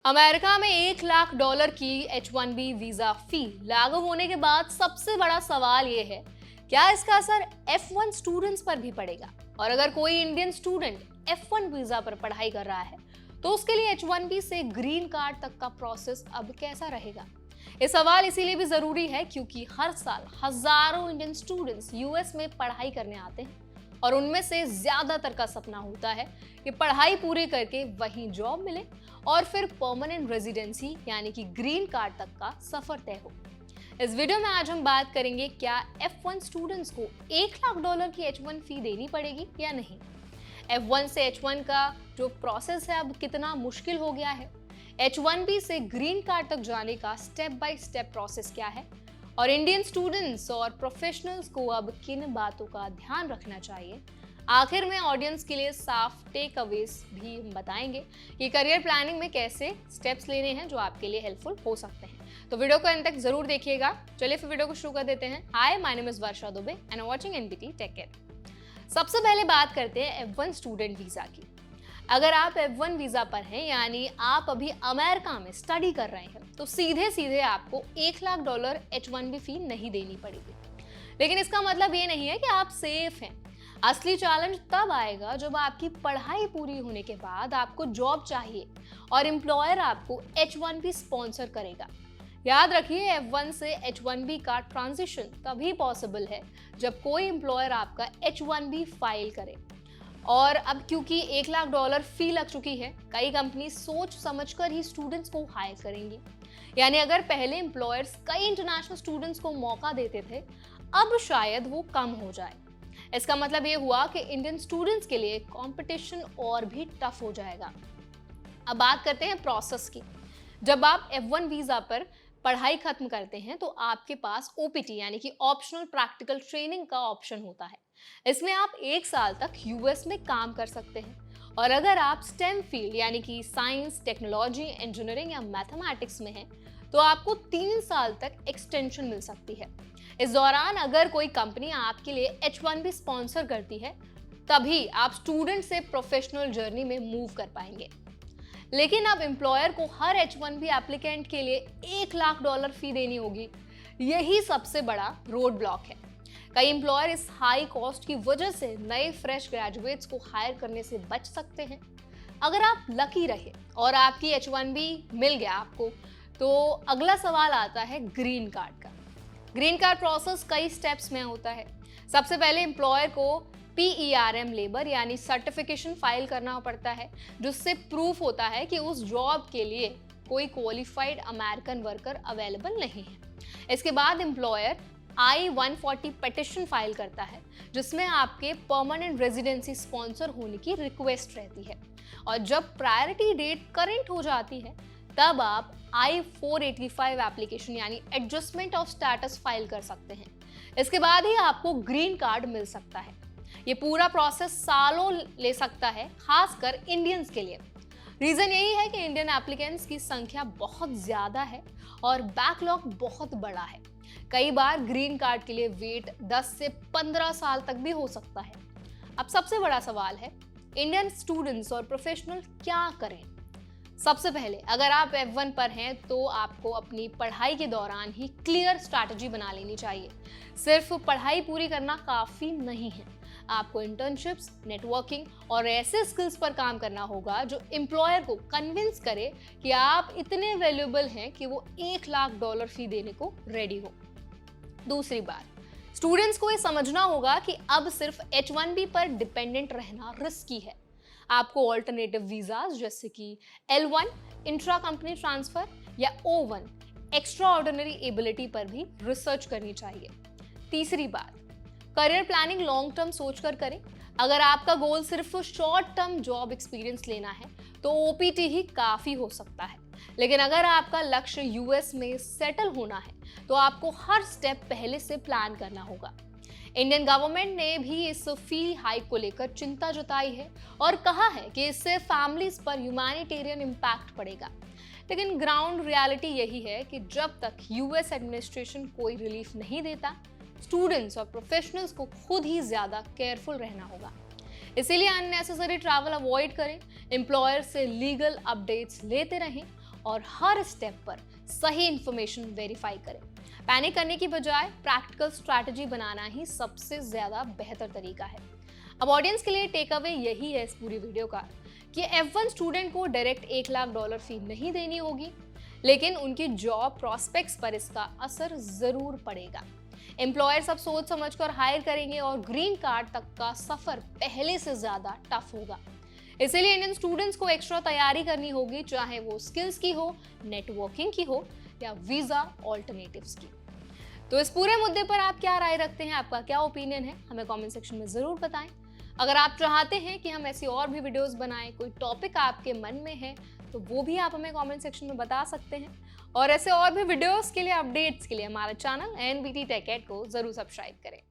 America में $1 लाख की H1B visa फी लागू होने के बाद सबसे बड़ा सवाल ये है, क्या इसका असर F1 स्टूडेंट्स पर भी पड़ेगा? और अगर कोई इंडियन स्टूडेंट F1 वीजा पर पढ़ाई कर रहा है तो उसके लिए H1B से ग्रीन कार्ड तक का प्रोसेस अब कैसा रहेगा? ये सवाल इसीलिए भी जरूरी है क्योंकि हर साल हजारों इंडियन स्टूडेंट्स यूएस में पढ़ाई करने आते हैं और उनमें से ज्यादातर का सपना होता है कि पढ़ाई पूरी करके वहीं जॉब मिले और फिर परमानेंट रेजिडेंसी यानी कि ग्रीन कार्ड तक का सफर तय हो। इस वीडियो में आज हम बात करेंगे क्या F1 स्टूडेंट्स को $1 लाख की H1 फी देनी पड़ेगी या नहीं। F1 से H1 का जो प्रोसेस है अब कितना मुश्किल हो गया है, H1B से ग्रीन कार्ड तक जाने का स्टेप बाय स्टेप प्रोसेस क्या है और इंडियन स्टूडेंट्स और प्रोफेशनल्स को अब किन बातों का ध्यान रखना चाहिए। आखिर में ऑडियंस के लिए साफ टेक अवेज भी हम बताएंगे कि करियर प्लानिंग में कैसे स्टेप्स लेने हैं जो आपके लिए हेल्पफुल हो सकते हैं। तो वीडियो को अंत तक जरूर देखिएगा। चलिए फिर वीडियो को शुरू कर देते हैं। Hi, my name is Varsha Dubey and watching NBT tech care. सबसे पहले बात करते हैं F1 स्टूडेंट वीजा की। अगर आप F1 वीजा पर हैं यानी आप अभी अमेरिका में स्टडी कर रहे हैं तो सीधे सीधे आपको $1 लाख H1B फी नहीं देनी पड़ेगी। लेकिन इसका मतलब ये नहीं है कि आप सेफ हैं। असली चैलेंज तब आएगा जब आपकी पढ़ाई पूरी होने के बाद आपको जॉब चाहिए और एम्प्लॉयर आपको H1B स्पॉन्सर करेगा। याद रखिए, F1 से H1B का ट्रांजिशन तभी पॉसिबल है जब कोई एम्प्लॉयर आपका H1B फाइल करे। और अब क्योंकि $1 लाख फी लग चुकी है, कई कंपनी सोच समझकर ही स्टूडेंट्स को हायर करेंगी। यानी अगर पहले एम्प्लॉयर्स कई इंटरनेशनल स्टूडेंट्स को मौका देते थे, अब शायद वो कम हो जाए। इसका मतलब ये हुआ कि इंडियन स्टूडेंट्स के लिए कंपटीशन और भी टफ हो जाएगा। अब बात करते हैं प्रोसेस की। जब आप F1 वीजा पर पढ़ाई खत्म करते हैं तो आपके पास OPT यानी कि ऑप्शनल प्रैक्टिकल ट्रेनिंग का ऑप्शन होता है। इसमें आप 1 साल तक यूएस में काम कर सकते हैं और अगर आप स्टेम फील्ड यानी कि साइंस, टेक्नोलॉजी, इंजीनियरिंग या मैथमेटिक्स में हैं तो आपको 3 साल तक एक्सटेंशन मिल सकती है। इस दौरान अगर कोई कंपनी आपके लिए H1B स्पॉन्सर करती है तभी आप स्टूडेंट से प्रोफेशनल जर्नी में मूव कर पाएंगे। लेकिन अब एम्प्लॉयर को हर H1B एप्लीकेंट के लिए $1 लाख फी देनी होगी। यही सबसे बड़ा रोड ब्लॉक है। कई एम्प्लॉयर इस हाई कॉस्ट की वजह से नए फ्रेश ग्रेजुएट्स को हायर करने से बच सकते हैं। अगर आप लकी रहे और आपकी H1B मिल गया आपको, तो अगला सवाल आता है ग्रीन कार्ड का। ग्रीन कार्ड प्रोसेस कई स्टेप्स में होता है। सबसे पहले एम्प्लॉयर को PERM लेबर यानी सर्टिफिकेशन फाइल करना पड़ता है, जिससे प्रूफ होता है कि उस जॉब के लिए कोई क्वालिफाइड अमेरिकन वर्कर अवेलेबल नहीं है। इसके बाद एम्प्लॉयर I-140 पिटिशन फाइल करता है, जिसमें आपके परमानेंट रेजिडेंसी स्पॉन्सर होने की रिक्वेस्ट रहती है और जब प्रायोरिटी डेट करंट हो जाती है तब आप I-485 एप्लीकेशन यानी एडजस्टमेंट ऑफ स्टेटस फाइल कर सकते हैं। इसके बाद ही आपको ग्रीन कार्ड मिल सकता है। ये पूरा प्रोसेस सालों ले सकता है, खासकर इंडियंस के लिए। रीजन यही है कि इंडियन एप्लीकेंट्स की संख्या बहुत ज्यादा है और बैकलॉग बहुत बड़ा है। कई बार ग्रीन कार्ड के लिए वेट 10 से 15 साल तक भी हो सकता है। अब सबसे बड़ा सवाल है, इंडियन स्टूडेंट्स और प्रोफेशनल क्या करें? सबसे पहले अगर आप F1 पर हैं तो आपको अपनी पढ़ाई के दौरान ही क्लियर स्ट्रैटेजी बना लेनी चाहिए। सिर्फ पढ़ाई पूरी करना काफी नहीं है। आपको इंटर्नशिप्स, नेटवर्किंग और ऐसे स्किल्स पर काम करना होगा जो एम्प्लॉयर को कन्विंस करे कि आप इतने वैल्यूएबल हैं कि वो $1 लाख फी देने को रेडी हो। दूसरी बात, स्टूडेंट्स को ये समझना होगा कि अब सिर्फ H1B पर डिपेंडेंट रहना रिस्की है। आपको ऑल्टरनेटिव वीजास जैसे कि L1 इंट्रा कंपनी ट्रांसफर या O1 एक्स्ट्रा ऑर्डिनरी एबिलिटी पर भी रिसर्च करनी चाहिए। तीसरी बात, करियर प्लानिंग लॉन्ग टर्म सोचकर करें। अगर आपका गोल सिर्फ शॉर्ट टर्म जॉब एक्सपीरियंस लेना है तो OPT ही काफी हो सकता है। लेकिन अगर आपका लक्ष्य यूएस में सेटल होना है तो आपको हर स्टेप पहले से प्लान करना होगा। इंडियन गवर्नमेंट ने भी इस फी हाइक को लेकर चिंता जताई है और कहा है कि इससे फैमिलीज पर ह्यूमैनिटेरियन इम्पैक्ट पड़ेगा। लेकिन ग्राउंड रियलिटी यही है कि जब तक यूएस एडमिनिस्ट्रेशन कोई रिलीफ नहीं देता, स्टूडेंट्स और प्रोफेशनल्स को खुद ही ज्यादा केयरफुल रहना होगा। इसीलिए अननेसेसरी ट्रैवल अवॉइड करें, एम्प्लॉयर से लीगल अपडेट्स लेते रहें और हर स्टेप पर सही इंफॉर्मेशन वेरीफाई करें। पैनिक करने की बजाय प्रैक्टिकल स्ट्रैटेजी बनाना ही सबसे ज्यादा बेहतर तरीका है। अब ऑडियंस के लिए टेक अवे यही है इस पूरी वीडियो का कि F1 स्टूडेंट को डायरेक्ट $1,00,000 फी नहीं देनी होगी, लेकिन उनकी जॉब प्रोस्पेक्ट्स पर इसका असर जरूर पड़ेगा। एम्प्लॉयर सब सोच समझकर हायर करेंगे और ग्रीन कार्ड तक का सफर पहले से ज्यादा टफ होगा। इसीलिए इंडियन स्टूडेंट्स को एक्स्ट्रा तैयारी करनी होगी, चाहे वो स्किल्स की हो, नेटवर्किंग की हो या वीजा ऑल्टरनेटिव्स की। तो इस पूरे मुद्दे पर आप क्या राय रखते हैं, आपका क्या ओपिनियन है, हमें कमेंट सेक्शन में जरूर बताएं। अगर आप चाहते हैं कि हम ऐसी और भी वीडियोस बनाएं, कोई टॉपिक आपके मन में है तो वो भी आप हमें कमेंट सेक्शन में बता सकते हैं। और ऐसे और भी वीडियोस के लिए, अपडेट्स के लिए हमारा चैनल NBT Tech Ed को जरूर सब्सक्राइब करें।